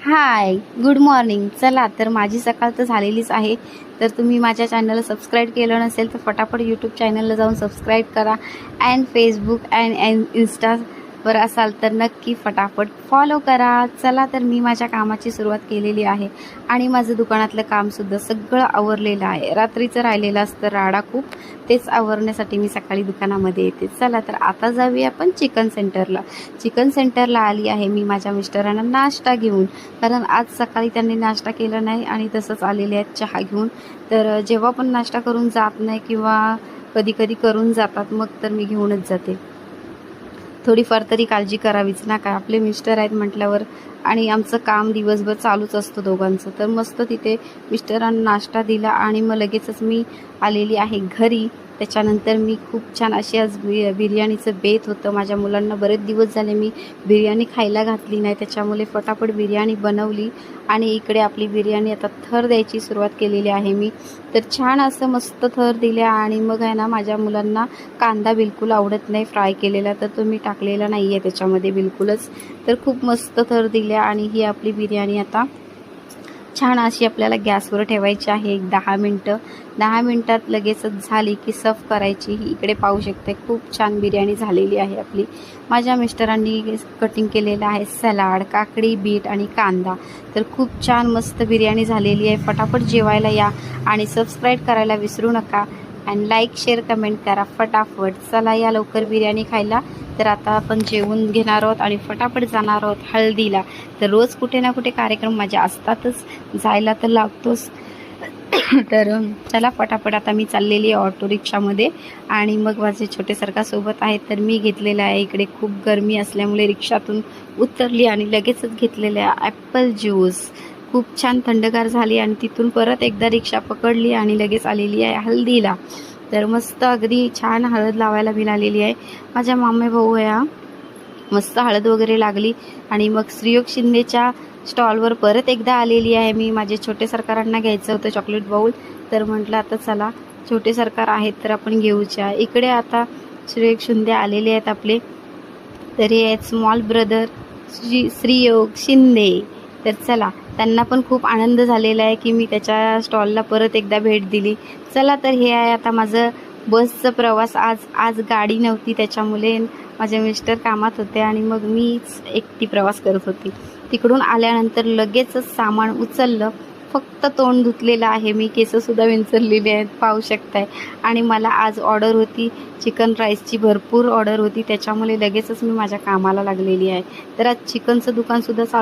हाय, good morning. चला तर माझी सकाळ तर झालेलीच आहे. तर तुम्ही माझ्या चॅनलला सबस्क्राईब केलं नसेल तर फटाफट यूट्यूब चॅनलला जाऊन सबस्क्राईब करा. अँड फेसबुक अँड इन्स्टावर असाल तर नक्की फटाफट फॉलो करा. चला तर मी माझ्या कामाची सुरुवात केलेली आहे आणि माझं दुकानातलं कामसुद्धा सगळं आवरलेलं आहे. रात्रीचं राहिलेलं असतं राडा खूप, तेच आवरण्यासाठी मी सकाळी दुकानामध्ये येते. चला तर आता जाऊया आपण चिकन सेंटरला आली आहे मी माझ्या मिस्टरांना नाश्ता घेऊन, कारण आज सकाळी त्यांनी नाश्ता केला नाही आणि तसंच आलेले आहेत चहा घेऊन. तर जेव्हा पण नाश्ता करून जात नाही किंवा कधी कधी करून जातात मग तर मी घेऊनच जाते. थोडीफार तरी काळजी करावीच ना, काय आपले मिस्टर आहेत म्हटल्यावर. आणि आमचं काम दिवसभर चालूच असतं दोघांचं. तर मस्त तिथे मिस्टरांना नाश्ता दिला आणि मग लगेचच मी आलेली आहे घरी. त्याच्यानंतर मी खूप छान अशी आज बिर्याणीचं बेत होतं. माझ्या मुलांना बरेच दिवस झाले मी बिर्याणी खायला घातली नाही, त्याच्यामुळे फटाफट बिर्याणी बनवली आणि इकडे आपली बिर्याणी आता थर द्यायची सुरुवात केलेली आहे मी. तर छान असं मस्त थर दिल्या आणि मग आहे ना, माझ्या मुलांना कांदा बिलकुल आवडत नाही फ्राय केलेला, तर तो मी टाकलेला नाही आहे त्याच्यामध्ये बिलकुलच. तर खूप मस्त थर दिल्या आणि ही आपली बिर्याणी आता छान अशी आपल्याला गॅसवर ठेवायची आहे एक 10 मिनटं. 10 मिनटात लगेचच झाली की सर्व करायची. ही इकडे पाहू शकते खूप छान बिर्याणी झालेली आहे आपली. माझ्या मिस्टरांनी कटिंग केलेलं आहे सलाड, काकडी, बीट आणि कांदा. तर खूप छान मस्त बिर्याणी झालेली आहे. फटाफट जेवायला या आणि सबस्क्राईब करायला विसरू नका. आणि लाईक शेअर कमेंट करा फटाफट. चला या लवकर बिर्याणी खायला. तर आता आपण जेवून घेणार आहोत आणि फटाफट जाणार आहोत हळदीला. तर रोज कुठे ना कुठे कार्यक्रम माझे असतातच, जायला तर लागतोच. तर चला फटाफट आता मी चाललेली आहे ऑटो रिक्षामध्ये आणि मग माझे छोटे सरका सोबत आहेत. तर मी घेतलेलं आहे, इकडे खूप गरमी असल्यामुळे रिक्षातून उतरली आणि लगेचच घेतलेलं आहे ॲपल ज्यूस. खूप छान थंडगार झाली आणि तिथून परत एकदा रिक्षा पकडली आणि लगेच आलेली आहे हल्दीला. तर मस्त अगदी छान हळद लावायला मिळालेली आहे. माझ्या मामे भाऊ आहे हा. मस्त हळद वगैरे लागली आणि मग श्रीयोग शिंदेच्या स्टॉलवर परत एकदा आलेली आहे मी. माझे छोटे सरकारांना घ्यायचं होतं चॉकलेट बाऊल, तर म्हटलं आता चला छोटे सरकार आहेत तर आपण घेऊच्या. इकडे आता श्रीयोग शिंदे आलेले आहेत आपले. तर हे आहेत स्मॉल ब्रदर श्रीयोग शिंदे. तर चला, त्यांना पण खूप आनंद झालेला आहे की मी त्याच्या स्टॉलला परत एकदा भेट दिली. चला तर हे आहे आता माझं बसचं प्रवास. आज गाडी नव्हती त्याच्यामुळे माझे मिस्टर कामात होते आणि मग मीच एकटी प्रवास करत होती. तिकडून आल्यानंतर लगेचच सामान उचललं. फक्त तोंड धुतलेलं आहे मी, केसंसुद्धा विंचरलेली आहेत पाहू शकताय. आणि मला आज ऑर्डर होती चिकन राईसची, भरपूर ऑर्डर होती, त्याच्यामुळे लगेचच मी माझ्या कामाला लागलेली आहे. तर आज चिकनचं दुकानसुद्धा चालू